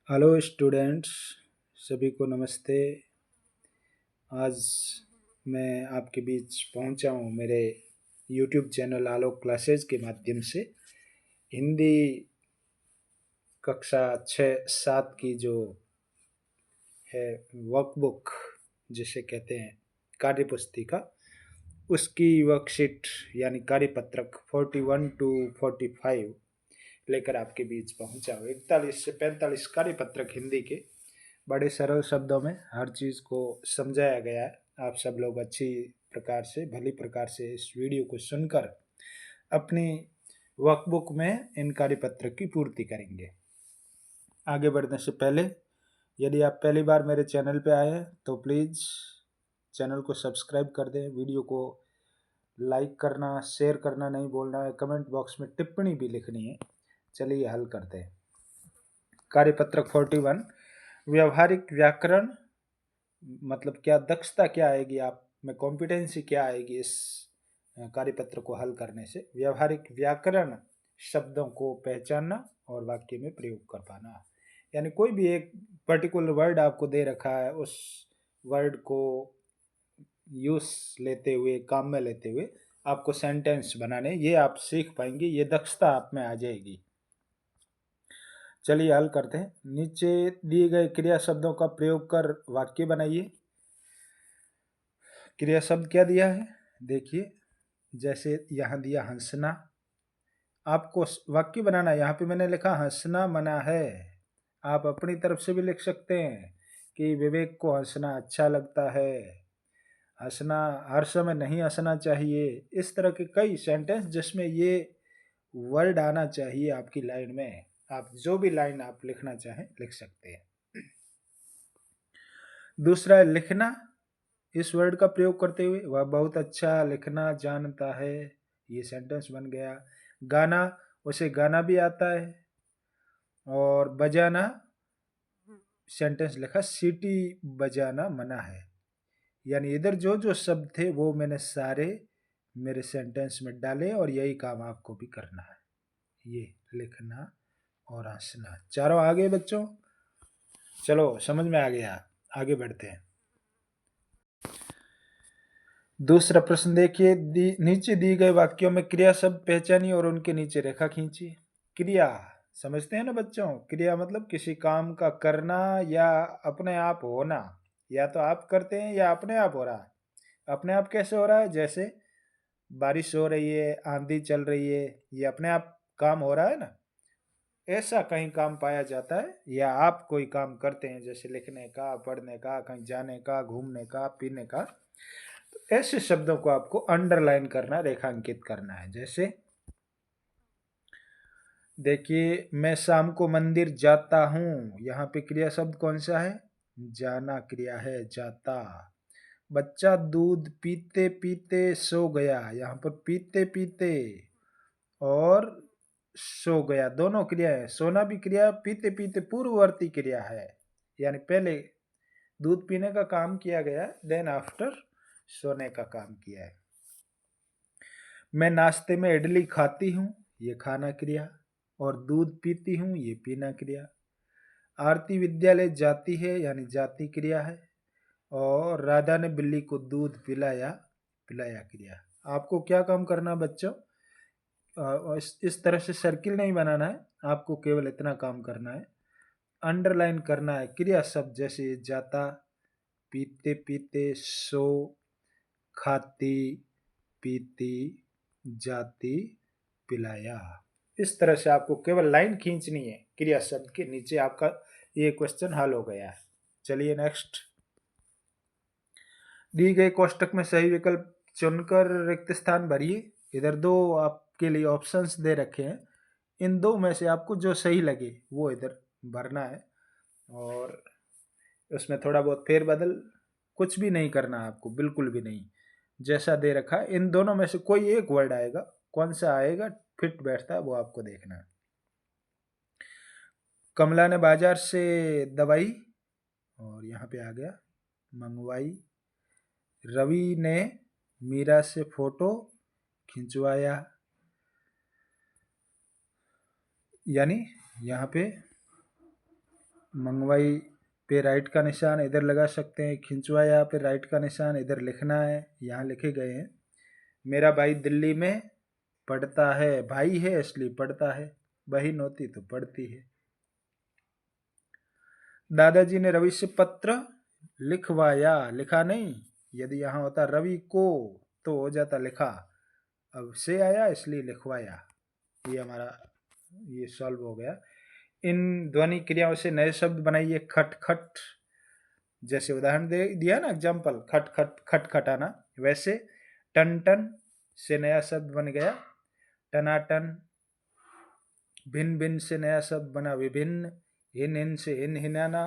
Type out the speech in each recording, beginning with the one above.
Hello students, सभी को नमस्ते। आज मैं आपके बीच पहुंचा हूं मेरे यूट्यूब चैनल आलोक क्लासेज के माध्यम से। हिंदी कक्षा 6-7 की जो है वर्कबुक जिसे कहते हैं कार्य पुस्तिका, उसकी वर्कशीट यानी कार्यपत्रक 41 टू 45 लेकर आपके बीच पहुंचा हूँ। 41 से 45 कार्यपत्रक हिंदी के बड़े सरल शब्दों में हर चीज़ को समझाया गया है। आप सब लोग अच्छी प्रकार से भली प्रकार से इस वीडियो को सुनकर अपनी वर्कबुक में इन कार्यपत्र की पूर्ति करेंगे। आगे बढ़ने से पहले यदि आप पहली बार मेरे चैनल पे आए हैं तो प्लीज़ चैनल को सब्सक्राइब कर दें, वीडियो को लाइक करना, शेयर करना नहीं भूलना है, कमेंट बॉक्स में टिप्पणी भी लिखनी है। चलिए हल करते हैं। कार्यपत्रक 41 व्यवहारिक व्याकरण, मतलब क्या दक्षता क्या आएगी, आप में कॉम्पिटेंसी क्या आएगी इस कार्यपत्र को हल करने से। व्यवहारिक व्याकरण, शब्दों को पहचानना और वाक्य में प्रयोग कर पाना। यानी कोई भी एक पर्टिकुलर वर्ड आपको दे रखा है, उस वर्ड को यूज लेते हुए, काम में लेते हुए आपको सेंटेंस बनाने, ये आप सीख पाएंगे, ये दक्षता आप में आ जाएगी। चलिए हल करते हैं। नीचे दिए गए क्रिया शब्दों का प्रयोग कर वाक्य बनाइए। क्रिया शब्द क्या दिया है देखिए, जैसे यहाँ दिया हंसना। आपको वाक्य बनाना, यहाँ पे मैंने लिखा हंसना मना है। आप अपनी तरफ से भी लिख सकते हैं कि विवेक को हंसना अच्छा लगता है, हंसना हर समय नहीं हंसना चाहिए। इस तरह के कई सेंटेंस जिसमें ये वर्ड आना चाहिए आपकी लाइन में। आप जो भी लाइन आप लिखना चाहें लिख सकते हैं। दूसरा है लिखना। इस वर्ड का प्रयोग करते हुए वह बहुत अच्छा लिखना जानता है, ये सेंटेंस बन गया। गाना, उसे गाना भी आता है। और बजाना, सेंटेंस लिखा सीटी बजाना मना है। यानी इधर जो जो शब्द थे वो मैंने सारे मेरे सेंटेंस में डाले और यही काम आपको भी करना है। ये लिखना और हंसना चारों आगे बच्चों। चलो समझ में आ गया, आगे बढ़ते हैं। दूसरा प्रश्न देखिए, नीचे दिए गए वाक्यों में क्रिया शब्द पहचानिए और उनके नीचे रेखा खींचिए। क्रिया समझते हैं ना बच्चों, क्रिया मतलब किसी काम का करना या अपने आप होना। या तो आप करते हैं या अपने आप हो रहा है। अपने आप कैसे हो रहा है, जैसे बारिश हो रही है, आंधी चल रही है, ये अपने आप काम हो रहा है ना। ऐसा कहीं काम पाया जाता है या आप कोई काम करते हैं, जैसे लिखने का, पढ़ने का, कहीं जाने का, घूमने का, पीने का, तो ऐसे शब्दों को आपको अंडरलाइन करना, रेखांकित करना है। जैसे देखिए, मैं शाम को मंदिर जाता हूं, यहाँ पे क्रिया शब्द कौन सा है, जाना क्रिया है, जाता। बच्चा दूध पीते पीते सो गया, यहाँ पर पीते पीते और सो गया दोनों क्रिया है। सोना भी क्रिया, पीते पीते पूर्ववर्ती क्रिया है, यानी पहले दूध पीने का काम किया गया, देन आफ्टर सोने का काम किया है। मैं नाश्ते में इडली खाती हूँ, ये खाना क्रिया, और दूध पीती हूँ, ये पीना क्रिया। आरती विद्यालय जाती है, यानी जाती क्रिया है, और राधा ने बिल्ली को दूध पिलाया, पिलाया क्रिया। आपको क्या काम करना बच्चों, इस तरह से सर्किल नहीं बनाना है, आपको केवल इतना काम करना है, अंडरलाइन करना है क्रिया शब्द, जैसे जाता, पीते पीते, सो, खाती, पीती, जाती, पिलाया। इस तरह से आपको केवल लाइन खींचनी है क्रिया शब्द के नीचे, आपका ये क्वेश्चन हल हो गया है। चलिए नेक्स्ट। दी गए कोष्टक में सही विकल्प चुनकर रिक्त स्थान भरिए। इधर दो आपके लिए ऑप्शंस दे रखे हैं, इन दो में से आपको जो सही लगे वो इधर भरना है, और उसमें थोड़ा बहुत फेरबदल कुछ भी नहीं करना है आपको, बिल्कुल भी नहीं। जैसा दे रखा है इन दोनों में से कोई एक वर्ड आएगा, कौन सा आएगा फिट बैठता है वो आपको देखना है। कमला ने बाजार से दवाई, और यहाँ पे आ गया मंगवाई। रवि ने मीरा से फोटो खिंचवाया, यानी यहाँ पे मंगवाई पे राइट का निशान इधर लगा सकते हैं, खिंचवाया पे राइट का निशान इधर लिखना है, यहाँ लिखे गए हैं। मेरा भाई दिल्ली में पढ़ता है, भाई है इसलिए पढ़ता है, बहन होती तो पढ़ती है। दादाजी ने रवि से पत्र लिखवाया, लिखा नहीं, यदि यहाँ होता रवि को तो हो जाता लिखा, अब से आया इसलिए लिखवाया। ये हमारा ये सॉल्व हो गया। इन ध्वनि क्रियाओं से नए शब्द बनाइए। खट खट, जैसे उदाहरण दे दिया ना एग्जाम्पल, खट खट खट खटाना, वैसे टन टन से नया शब्द बन गया टनाटन। भिन्न भिन्न से नया शब्द बना विभिन्न। हिन हिन से हिन हिनाना,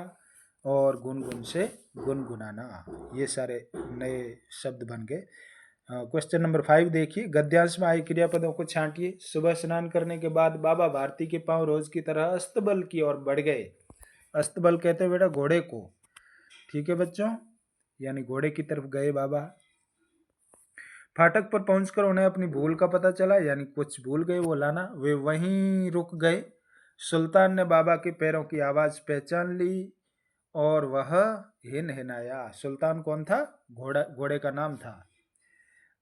और गुनगुन से गुनगुनाना। ये सारे नए शब्द बन गए। क्वेश्चन नंबर 5 देखिए, गद्यांश में आए क्रियापदों को छांटिए। सुबह स्नान करने के बाद बाबा भारती के पांव रोज की तरह अस्तबल की ओर बढ़ गए। अस्तबल कहते हैं बेटा घोड़े को, ठीक है बच्चों, यानी घोड़े की तरफ गए बाबा। फाटक पर पहुंचकर उन्हें अपनी भूल का पता चला, यानी कुछ भूल गए वो लाना। वे वहीं रुक गए। सुल्तान ने बाबा के पैरों की आवाज पहचान ली और वह हिन हिनाया। सुल्तान कौन था? घोड़े का नाम था।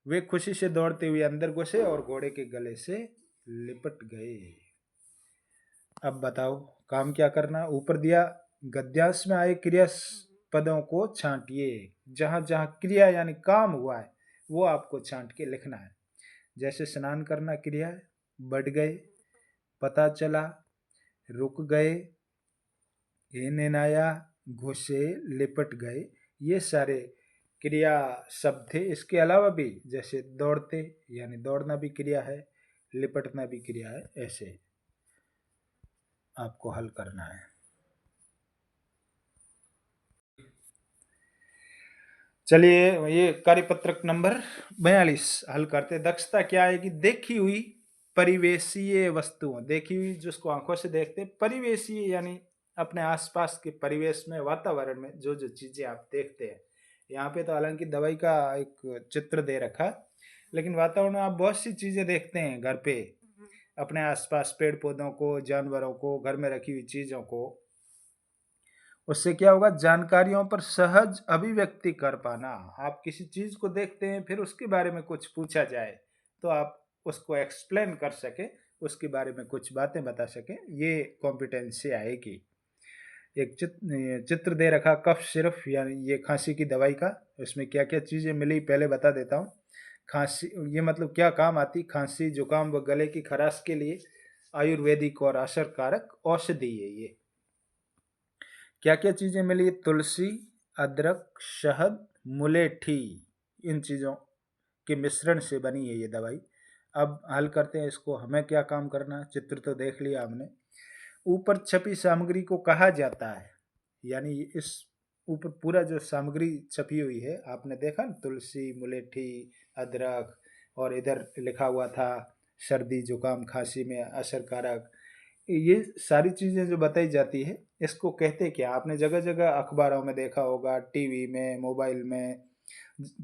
वे खुशी से दौड़ते हुए अंदर घुसे और घोड़े के गले से लिपट गए। अब बताओ काम क्या करना। ऊपर दिया गद्यांश में आए क्रिया पदों को छांटिए। जहां जहां क्रिया यानी काम हुआ है वो आपको छांट के लिखना है। जैसे स्नान करना क्रिया है, बढ़ गए, पता चला, रुक गए, हिन आया, घुसे, लिपट गए, ये सारे क्रिया शब्द थे। इसके अलावा भी जैसे दौड़ते यानी दौड़ना भी क्रिया है, लिपटना भी क्रिया है। ऐसे आपको हल करना है। चलिए ये कार्यपत्रक नंबर 42 हल करते। दक्षता क्या है कि देखी हुई परिवेशीय वस्तुओं, देखी हुई जिसको आंखों से देखते, परिवेशीय यानी अपने आसपास के परिवेश में, वातावरण में जो जो चीजें आप देखते हैं। यहाँ पे तो हालांकि दवाई का एक चित्र दे रखा है, लेकिन वातावरण में आप बहुत सी चीजें देखते हैं घर पे, अपने आसपास पेड़ पौधों को, जानवरों को, घर में रखी हुई चीजों को। उससे क्या होगा? जानकारियों पर सहज अभिव्यक्ति कर पाना। आप किसी चीज को देखते हैं, फिर उसके बारे में कुछ पूछा जाए तो आप उसको एक्सप्लेन कर सके, उसके बारे में कुछ बातें बता सके, ये कॉम्पिटेंसी आएगी। एक चित्र दे रखा कफ सिरप, यानी ये खांसी की दवाई का। इसमें क्या क्या चीजें मिली पहले बता देता हूँ। खांसी ये मतलब क्या काम आती? खांसी, जुकाम व गले की खराश के लिए आयुर्वेदिक और असरकारक औषधि है ये। क्या क्या चीजें मिली? तुलसी, अदरक, शहद, मुलेठी, इन चीजों के मिश्रण से बनी है ये दवाई। अब हल करते हैं इसको। हमें क्या काम करना? चित्र तो देख लिया हमने। ऊपर छपी सामग्री को कहा जाता है, यानी इस ऊपर पूरा जो सामग्री छपी हुई है आपने देखा ना, तुलसी, मुलेठी, अदरक, और इधर लिखा हुआ था सर्दी जुकाम खांसी में असरकारक। ये सारी चीजें जो बताई जाती है इसको कहते क्या? आपने जगह जगह अखबारों में देखा होगा, टीवी में, मोबाइल में,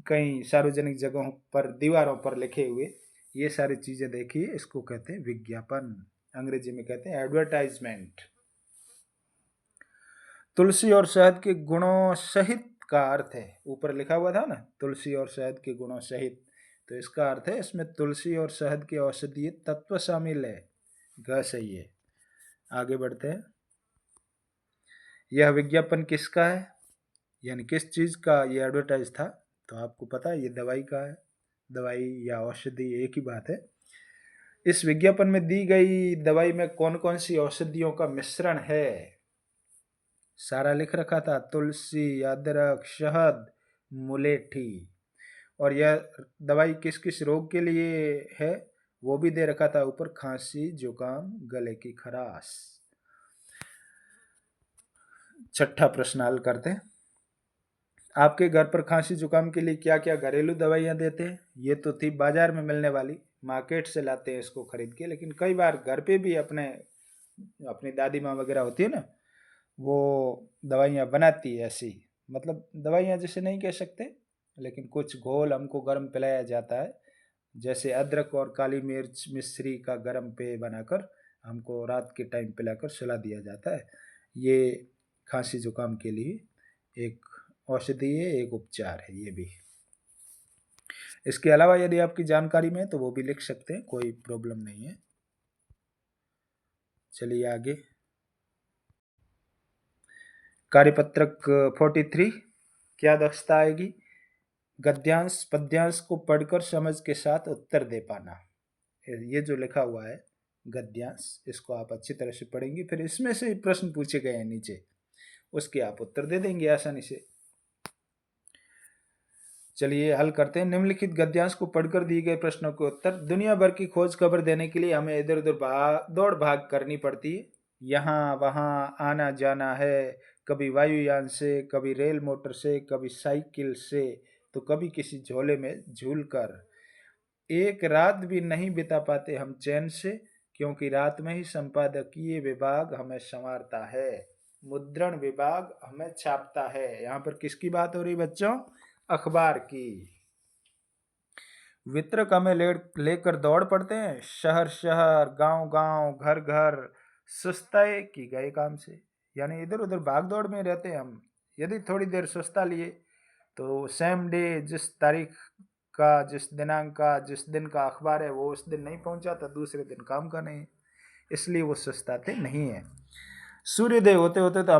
कई सार्वजनिक जगहों पर दीवारों पर लिखे हुए ये सारी चीजें देखिए, इसको कहते हैं विज्ञापन। अंग्रेजी में कहते हैं एडवर्टाइजमेंट। तुलसी और शहद के गुणों सहित का अर्थ है, ऊपर लिखा हुआ था ना तुलसी और शहद के गुणों सहित, तो इसका अर्थ है इसमें तुलसी और शहद के औषधीय तत्व शामिल है। ग सही है। आगे बढ़ते हैं। यह विज्ञापन किसका है, यानी किस चीज का ये एडवर्टाइज था? तो आपको पता है ये दवाई का है। दवाई या औषधि एक ही बात है। इस विज्ञापन में दी गई दवाई में कौन कौन सी औषधियों का मिश्रण है? सारा लिख रखा था, तुलसी, अदरक, शहद, मुलेठी। और यह दवाई किस किस रोग के लिए है वो भी दे रखा था ऊपर, खांसी, जुकाम, गले की खराश। छठा प्रश्न हल करते हैं। आपके घर पर खांसी जुकाम के लिए क्या क्या घरेलू दवाइयाँ देते हैं? ये तो थी बाजार में मिलने वाली, मार्केट से लाते हैं इसको खरीद के, लेकिन कई बार घर पे भी अपनी दादी माँ वगैरह होती है ना, वो दवाइयाँ बनाती है ऐसी, मतलब दवाइयाँ जैसे नहीं कह सकते, लेकिन कुछ घोल हमको गर्म पिलाया जाता है। जैसे अदरक और काली मिर्च मिश्री का गर्म पेय बनाकर हमको रात के टाइम पिलाकर सुला दिया जाता है। ये खांसी जुकाम के लिए एक औषधि है, एक उपचार है ये भी। इसके अलावा यदि आपकी जानकारी में है तो वो भी लिख सकते हैं, कोई प्रॉब्लम नहीं है। चलिए आगे। कार्यपत्रक 43 क्या दक्षता आएगी? गद्यांश पद्यांश को पढ़कर समझ के साथ उत्तर दे पाना। ये जो लिखा हुआ है गद्यांश, इसको आप अच्छी तरह से पढ़ेंगे, फिर इसमें से प्रश्न पूछे गए हैं नीचे, उसके आप उत्तर दे देंगे आसानी से। चलिए हल करते हैं। निम्नलिखित गद्यांश को पढ़कर दिए गए प्रश्नों के उत्तर। दुनिया भर की खोज खबर देने के लिए हमें इधर उधर दौड़ भाग करनी पड़ती है, यहाँ वहाँ आना जाना है, कभी वायुयान से, कभी रेल मोटर से, कभी साइकिल से, तो कभी किसी झोले में झूल कर। एक रात भी नहीं बिता पाते हम चैन से, क्योंकि रात में ही संपादकीय विभाग हमें संवारता है, मुद्रण विभाग हमें छापता है। यहाँ पर किसकी बात हो रही बच्चों? अखबार की। वितरक हमें लेकर दौड़ पड़ते हैं, शहर शहर, गांव गांव, घर घर, सुस्ताए की गए काम से। यानी इधर उधर भाग दौड़ में रहते हैं हम। यदि थोड़ी देर सुस्ता लिए तो सेम डे, जिस तारीख का, जिस दिनांक का, जिस दिन का अखबार है वो उस दिन नहीं पहुंचा तो दूसरे दिन काम का नहीं, इसलिए वो सुस्ताते नहीं है। सूर्योदय होते होते तो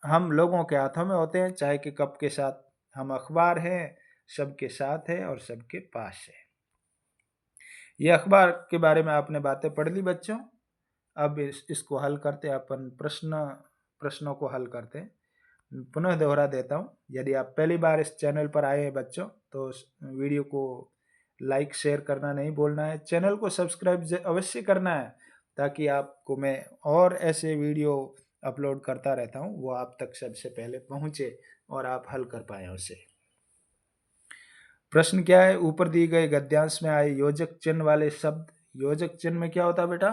हम लोगों के हाथों में होते हैं, चाय के कप के साथ। हम अखबार हैं, सबके साथ है और सबके पास है। ये अखबार के बारे में आपने बातें पढ़ ली बच्चों। अब इसको हल करते, अपन प्रश्नों को हल करते हैं। पुनः दोहरा देता हूँ, यदि आप पहली बार इस चैनल पर आए हैं बच्चों तो वीडियो को लाइक शेयर करना नहीं भूलना है, चैनल को सब्सक्राइब अवश्य करना है, ताकि आपको मैं और ऐसे वीडियो अपलोड करता रहता हूँ वो आप तक सबसे पहले पहुँचे और आप हल कर पाए उसे। प्रश्न क्या है? ऊपर दिए गए गद्यांश में आए योजक चिन्ह वाले शब्द। योजक चिन्ह में क्या होता है बेटा?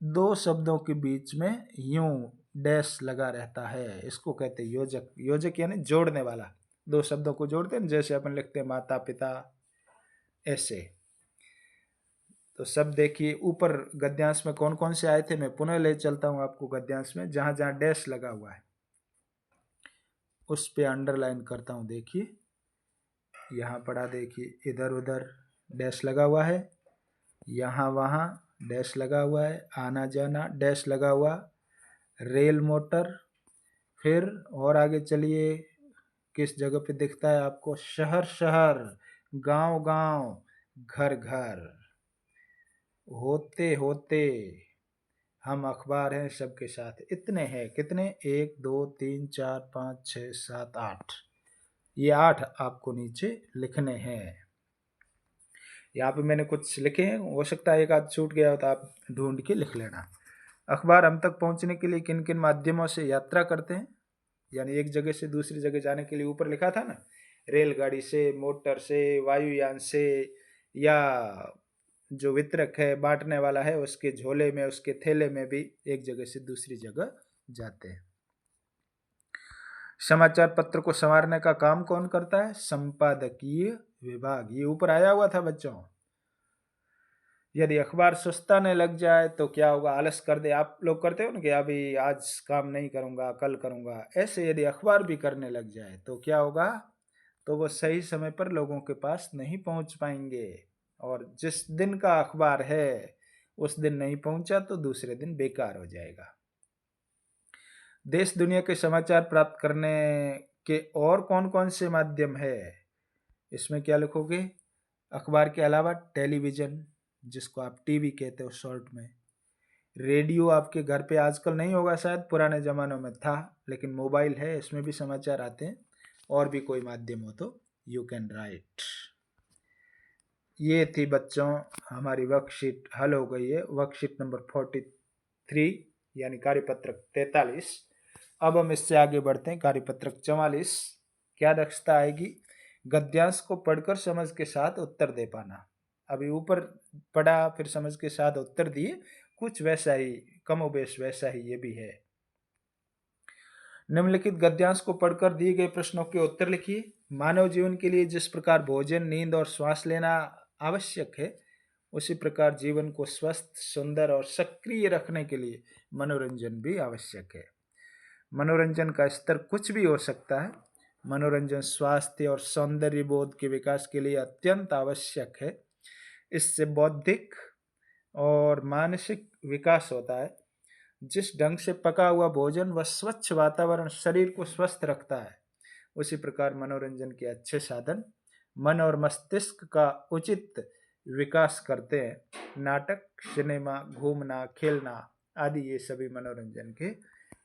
दो शब्दों के बीच में यूं डैश लगा रहता है, इसको कहते हैं योजक। योजक यानी जोड़ने वाला, दो शब्दों को जोड़ते हैं, जैसे अपन लिखते हैं माता पिता, ऐसे। तो सब देखिए ऊपर गद्यांश में कौन कौन से आए थे, मैं पुनः ले चलता हूं आपको गद्यांश में। जहां जहां डैश लगा हुआ है उस पे अंडरलाइन करता हूं। देखिए यहाँ पढ़ा, देखिए इधर उधर डैश लगा हुआ है, यहाँ वहाँ डैश लगा हुआ है, आना जाना डैश लगा हुआ, रेल मोटर। फिर और आगे चलिए, किस जगह पे दिखता है आपको? शहर शहर, गांव गांव, घर घर। होते होते हम अखबार हैं सबके साथ। इतने हैं, कितने? 1 2 3 4 5 6 7 8। ये 8 आपको नीचे लिखने हैं। यहाँ पे मैंने कुछ लिखे हैं, हो सकता है एक आध छूट गया हो तो आप ढूंढ के लिख लेना। अखबार हम तक पहुँचने के लिए किन किन माध्यमों से यात्रा करते हैं? यानी एक जगह से दूसरी जगह जाने के लिए ऊपर लिखा था ना, रेलगाड़ी से, मोटर से, वायुयान से, या जो वितरक है, बांटने वाला है, उसके झोले में, उसके थैले में भी एक जगह से दूसरी जगह जाते हैं। समाचार पत्र को संवारने का काम कौन करता है? संपादकीय विभाग। ये ऊपर आया हुआ था बच्चों। यदि अखबार सुस्ताने लग जाए तो क्या होगा? आलस कर दे, आप लोग करते हो ना कि अभी आज काम नहीं करूंगा, कल करूंगा, ऐसे यदि अखबार भी करने लग जाए तो क्या होगा? तो वो सही समय पर लोगों के पास नहीं पहुंच पाएंगे, और जिस दिन का अखबार है उस दिन नहीं पहुंचा तो दूसरे दिन बेकार हो जाएगा। देश दुनिया के समाचार प्राप्त करने के और कौन कौन से माध्यम है? इसमें क्या लिखोगे? अखबार के अलावा टेलीविजन, जिसको आप टीवी कहते हो शॉर्ट में। रेडियो आपके घर पे आजकल नहीं होगा शायद, पुराने ज़मानों में था, लेकिन मोबाइल है, इसमें भी समाचार आते हैं। और भी कोई माध्यम हो तो यू कैन राइट। ये थी बच्चों हमारी वर्कशीट, हल हो गई है वर्कशीट नंबर 43 यानी कार्यपत्रक 43। अब हम इससे आगे बढ़ते हैं, कार्यपत्रक 44। क्या दक्षता आएगी? गद्यांश को पढ़कर समझ के साथ उत्तर दे पाना। अभी ऊपर पढ़ा, फिर समझ के साथ उत्तर दिए, कुछ वैसा ही, कमोबेश वैसा ही ये भी है। निम्नलिखित गद्यांश को पढ़कर दिए गए प्रश्नों के उत्तर लिखिए। मानव जीवन के लिए जिस प्रकार भोजन, नींद और श्वास लेना आवश्यक है, उसी प्रकार जीवन को स्वस्थ, सुंदर और सक्रिय रखने के लिए मनोरंजन भी आवश्यक है। मनोरंजन का स्तर कुछ भी हो सकता है। मनोरंजन स्वास्थ्य और सौंदर्य बोध के विकास के लिए अत्यंत आवश्यक है। इससे बौद्धिक और मानसिक विकास होता है। जिस ढंग से पका हुआ भोजन व स्वच्छ वातावरण शरीर को स्वस्थ रखता है, उसी प्रकार मनोरंजन के अच्छे साधन मन और मस्तिष्क का उचित विकास करते हैं। नाटक, सिनेमा, घूमना, खेलना आदि ये सभी मनोरंजन के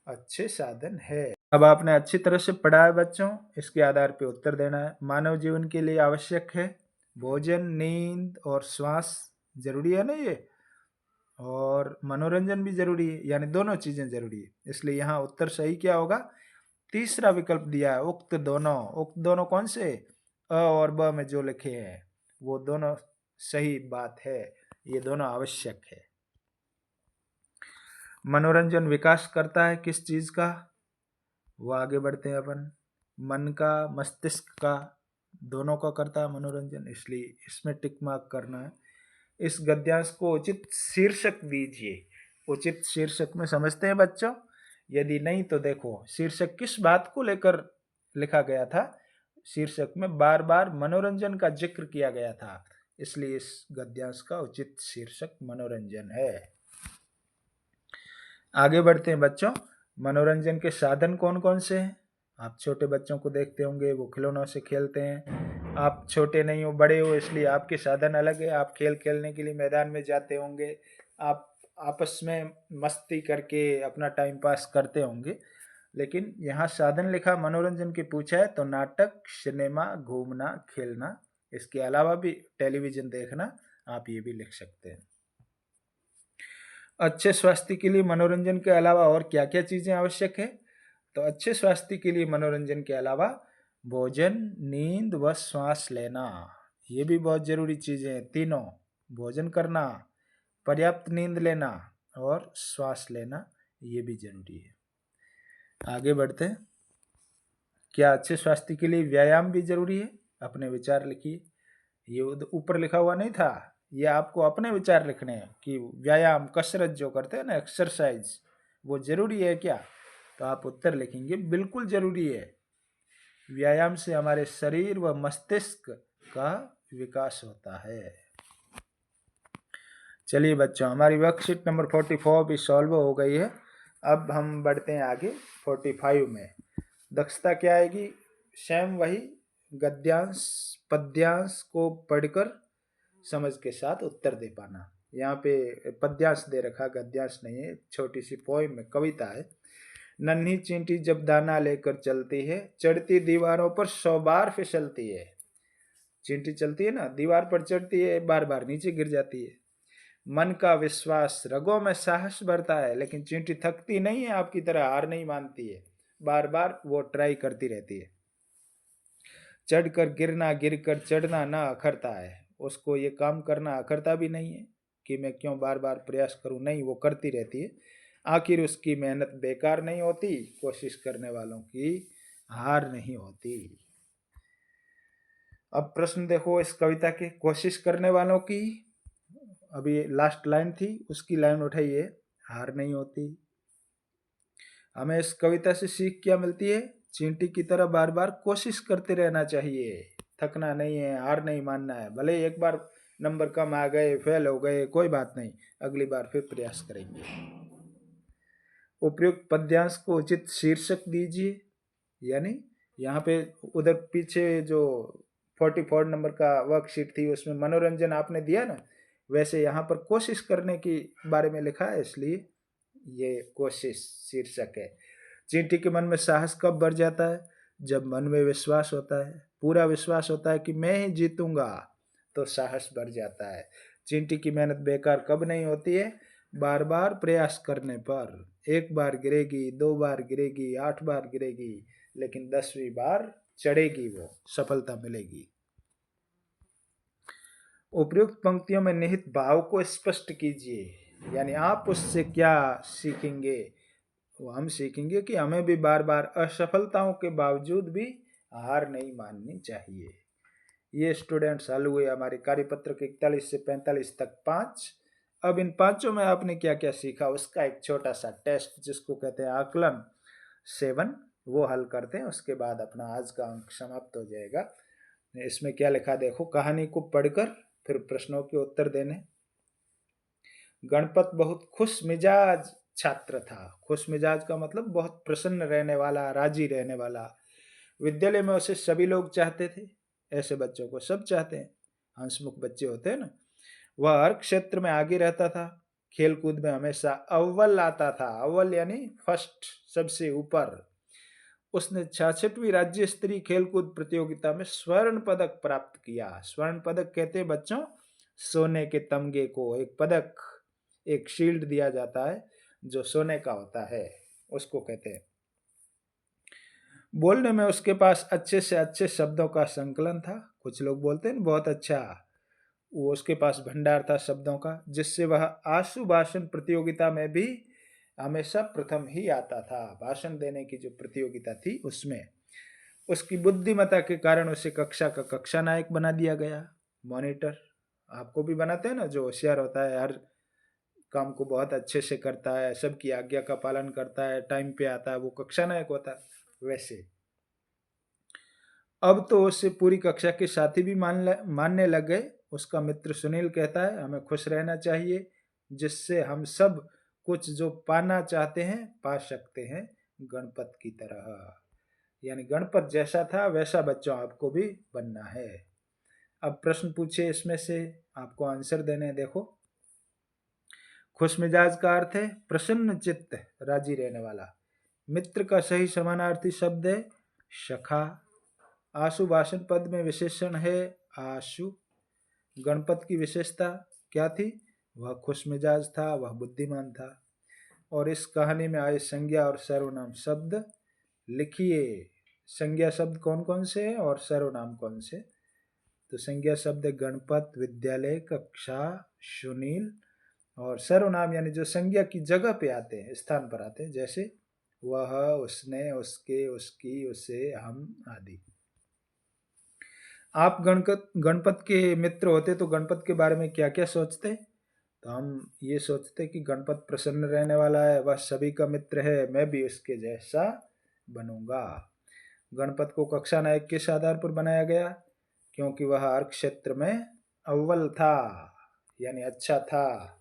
अच्छे साधन है। अब आपने अच्छी तरह से पढ़ा है बच्चों, इसके आधार पर उत्तर देना है। मानव जीवन के लिए आवश्यक है भोजन, नींद और श्वास जरूरी है ना ये, और मनोरंजन भी जरूरी है, यानी दोनों चीजें जरूरी है। इसलिए यहाँ उत्तर सही क्या होगा? तीसरा विकल्प दिया है, उक्त दोनों। उक्त दोनों कौन से? अ और ब में जो लिखे हैं वो दोनों सही बात है, ये दोनों आवश्यक है। मनोरंजन विकास करता है किस चीज का? वो आगे बढ़ते हैं अपन। मन का, मस्तिष्क का, दोनों का करता है मनोरंजन, इसलिए इसमें टिक मार्क करना है। इस गद्यांश को उचित शीर्षक दीजिए। उचित शीर्षक में समझते हैं बच्चों? यदि नहीं तो देखो शीर्षक किस बात को लेकर लिखा गया था। शीर्षक में बार बार मनोरंजन का जिक्र किया गया था, इसलिए इस गद्यांश का उचित शीर्षक मनोरंजन है। आगे बढ़ते हैं बच्चों। मनोरंजन के साधन कौन कौन से हैं? आप छोटे बच्चों को देखते होंगे, वो खिलौनों से खेलते हैं। आप छोटे नहीं हो, बड़े हो, इसलिए आपके साधन अलग है। आप खेल खेलने के लिए मैदान में जाते होंगे, आप आपस में मस्ती करके अपना टाइम पास करते होंगे। लेकिन यहाँ साधन लिखा मनोरंजन के पूछा है तो नाटक, सिनेमा, घूमना, खेलना, इसके अलावा भी टेलीविजन देखना, आप ये भी लिख सकते हैं। अच्छे स्वास्थ्य के लिए मनोरंजन के अलावा और क्या क्या चीजें आवश्यक है? तो अच्छे स्वास्थ्य के लिए मनोरंजन के अलावा भोजन, नींद व श्वास लेना, ये भी बहुत जरूरी चीजें हैं। तीनों, भोजन करना, पर्याप्त नींद लेना और श्वास लेना, ये भी जरूरी है। आगे बढ़ते हैं। क्या अच्छे स्वास्थ्य के लिए व्यायाम भी जरूरी है? अपने विचार लिखिए। ये ऊपर लिखा हुआ नहीं था, ये आपको अपने विचार लिखने हैं कि व्यायाम, कसरत जो करते हैं ना, एक्सरसाइज, वो जरूरी है क्या? तो आप उत्तर लिखेंगे बिल्कुल जरूरी है। व्यायाम से हमारे शरीर व मस्तिष्क का विकास होता है। चलिए बच्चों, हमारी वर्कशीट नंबर 44 भी सॉल्व हो गई है। अब हम बढ़ते हैं आगे 45 में। दक्षता क्या आएगी? सेम वही, गद्यांश पद्यांश को पढ़कर समझ के साथ उत्तर दे पाना। यहाँ पे पद्यांश दे रखा, गद्यांश नहीं है, छोटी सी पोएम में कविता है। नन्ही चींटी जब दाना लेकर चलती है, चढ़ती दीवारों पर 100 बार फिसलती है। चींटी चलती है ना, दीवार पर चढ़ती है, बार बार नीचे गिर जाती है। मन का विश्वास, रगों में साहस भरता है, लेकिन चींटी थकती नहीं है, आपकी तरह हार नहीं मानती है, बार बार वो ट्राई करती रहती है। चढ़कर गिरना, गिरकर चढ़ना ना अखरता है, उसको ये काम करना अखरता भी नहीं है कि मैं क्यों बार बार प्रयास करूं, नहीं, वो करती रहती है। आखिर उसकी मेहनत बेकार नहीं होती, कोशिश करने वालों की हार नहीं होती। अब प्रश्न देखो इस कविता के, कोशिश करने वालों की, अभी लास्ट लाइन थी, उसकी लाइन उठाइए, हार नहीं होती। हमें इस कविता से सीख क्या मिलती है? चींटी की तरह बार बार कोशिश करते रहना चाहिए, थकना नहीं है, हार नहीं मानना है। भले एक बार नंबर कम आ गए, फेल हो गए, कोई बात नहीं, अगली बार फिर प्रयास करेंगे। उपयुक्त पद्यांश को उचित शीर्षक दीजिए। यानी यहाँ पे उधर पीछे जो 44 नंबर का वर्कशीट थी उसमें मनोरंजन आपने दिया ना, वैसे यहाँ पर कोशिश करने की बारे में लिखा है, इसलिए ये कोशिश शीर्षक है। चींटी के मन में साहस कब बढ़ जाता है? जब मन में विश्वास होता है, पूरा विश्वास होता है कि मैं ही जीतूंगा, तो साहस बढ़ जाता है। चींटी की मेहनत बेकार कब नहीं होती है? बार बार प्रयास करने पर। एक बार गिरेगी, 2 बार गिरेगी, 8 बार गिरेगी, लेकिन 10वीं बार चढ़ेगी, वो सफलता मिलेगी। उपयुक्त पंक्तियों में निहित भाव को स्पष्ट कीजिए। यानी आप उससे क्या सीखेंगे? वो हम सीखेंगे कि हमें भी बार बार असफलताओं के बावजूद भी हार नहीं माननी चाहिए। ये स्टूडेंट्स हल हुए हमारे कार्यपत्र के 41 से 45 तक 5। अब इन पांचों में आपने क्या क्या सीखा उसका एक छोटा सा टेस्ट जिसको कहते हैं आकलन 7, वो हल करते हैं। उसके बाद अपना आज का अंक समाप्त हो जाएगा। इसमें क्या लिखा देखो, कहानी को पढ़कर फिर प्रश्नों के उत्तर देने। गणपत बहुत खुश मिजाज छात्र था। खुश मिजाज का मतलब बहुत प्रसन्न रहने वाला, राजी रहने वाला। विद्यालय में उसे सभी लोग चाहते थे। ऐसे बच्चों को सब चाहते हैं, हंसमुख बच्चे होते हैं ना। वह हर क्षेत्र में आगे रहता था। खेल कूद में हमेशा अव्वल आता था। अव्वल यानी फर्स्ट, सबसे ऊपर। उसने 66वीं राज्य स्तरीय खेलकूद प्रतियोगिता में स्वर्ण पदक प्राप्त किया। स्वर्ण पदक कहते हैं बच्चों सोने के तमगे को। एक पदक, एक शील्ड दिया जाता है जो सोने का होता है, उसको कहते हैं। बोलने में उसके पास अच्छे से अच्छे शब्दों का संकलन था। कुछ लोग बोलते हैं बहुत अच्छा, वो उसके पास भंडार था शब्दों का, जिससे वह आशु भाषण प्रतियोगिता में भी हमेशा प्रथम ही आता था। भाषण देने की जो प्रतियोगिता थी उसमें उसकी बुद्धिमत्ता के कारण उसे कक्षा का कक्षा नायक बना दिया गया। मॉनिटर आपको भी बनाते हैं ना, जो होशियार होता है, हर काम को बहुत अच्छे से करता है, सबकी आज्ञा का पालन करता है, टाइम पे आता है, वो कक्षा नायक होता है। वैसे अब तो उसे पूरी कक्षा के साथी भी मानने लग गए। उसका मित्र सुनील कहता है हमें खुश रहना चाहिए, जिससे हम सब कुछ जो पाना चाहते हैं पा सकते हैं, गणपत की तरह। यानी गणपत जैसा था वैसा बच्चों आपको भी बनना है। अब प्रश्न पूछे, इसमें से आपको आंसर देने हैं। देखो, खुश मिजाज का अर्थ है प्रसन्न चित्त, राजी रहने वाला। मित्र का सही समानार्थी शब्द है सखा। आशु भाषण पद में विशेषण है आशु। गणपत की विशेषता क्या थी? वह खुश मिजाज था, वह बुद्धिमान था। और इस कहानी में आए संज्ञा और सर्वनाम शब्द लिखिए। संज्ञा शब्द कौन कौन से हैं और सर्वनाम कौन से? तो संज्ञा शब्द गणपत, विद्यालय, कक्षा, सुनील। और सर्वनाम यानी जो संज्ञा की जगह पे आते हैं, स्थान पर आते हैं, जैसे वह, उसने, उसके, उसकी, उसे, हम आदि। आप गणपत के मित्र होते तो गणपत के बारे में क्या क्या सोचते? तो हम ये सोचते कि गणपत प्रसन्न रहने वाला है, वह सभी का मित्र है, मैं भी उसके जैसा बनूंगा। गणपत को कक्षा नायक किस आधार पर बनाया गया? क्योंकि वह हर क्षेत्र में अव्वल था, यानी अच्छा था।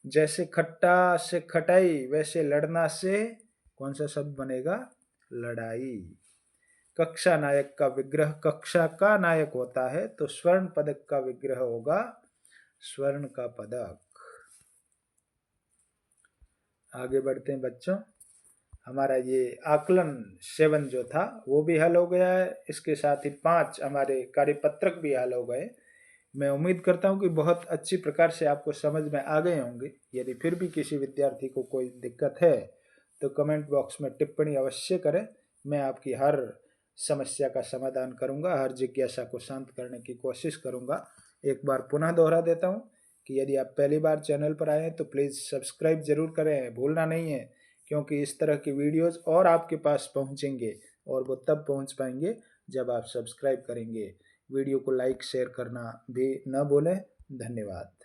जैसे खट्टा से खटाई, वैसे लड़ना से कौन सा शब्द बनेगा? लड़ाई। कक्षा नायक का विग्रह कक्षा का नायक होता है, तो स्वर्ण पदक का विग्रह होगा स्वर्ण का पदक। आगे बढ़ते हैं बच्चों। हमारा ये आकलन 7 जो था वो भी हल हो गया है। इसके साथ ही 5 हमारे कार्यपत्रक भी हल हो गए। मैं उम्मीद करता हूँ कि बहुत अच्छी प्रकार से आपको समझ में आ गए होंगे। यदि फिर भी किसी विद्यार्थी को कोई दिक्कत है तो कमेंट बॉक्स में टिप्पणी अवश्य करें। मैं आपकी हर समस्या का समाधान करूंगा, हर जिज्ञासा को शांत करने की कोशिश करूंगा। एक बार पुनः दोहरा देता हूं कि यदि आप पहली बार चैनल पर आए हैं तो प्लीज़ सब्सक्राइब जरूर करें, भूलना नहीं है, क्योंकि इस तरह की वीडियोस और आपके पास पहुंचेंगे, और वो तब पहुंच पाएंगे जब आप सब्सक्राइब करेंगे। वीडियो को लाइक शेयर करना भी न भूलें। धन्यवाद।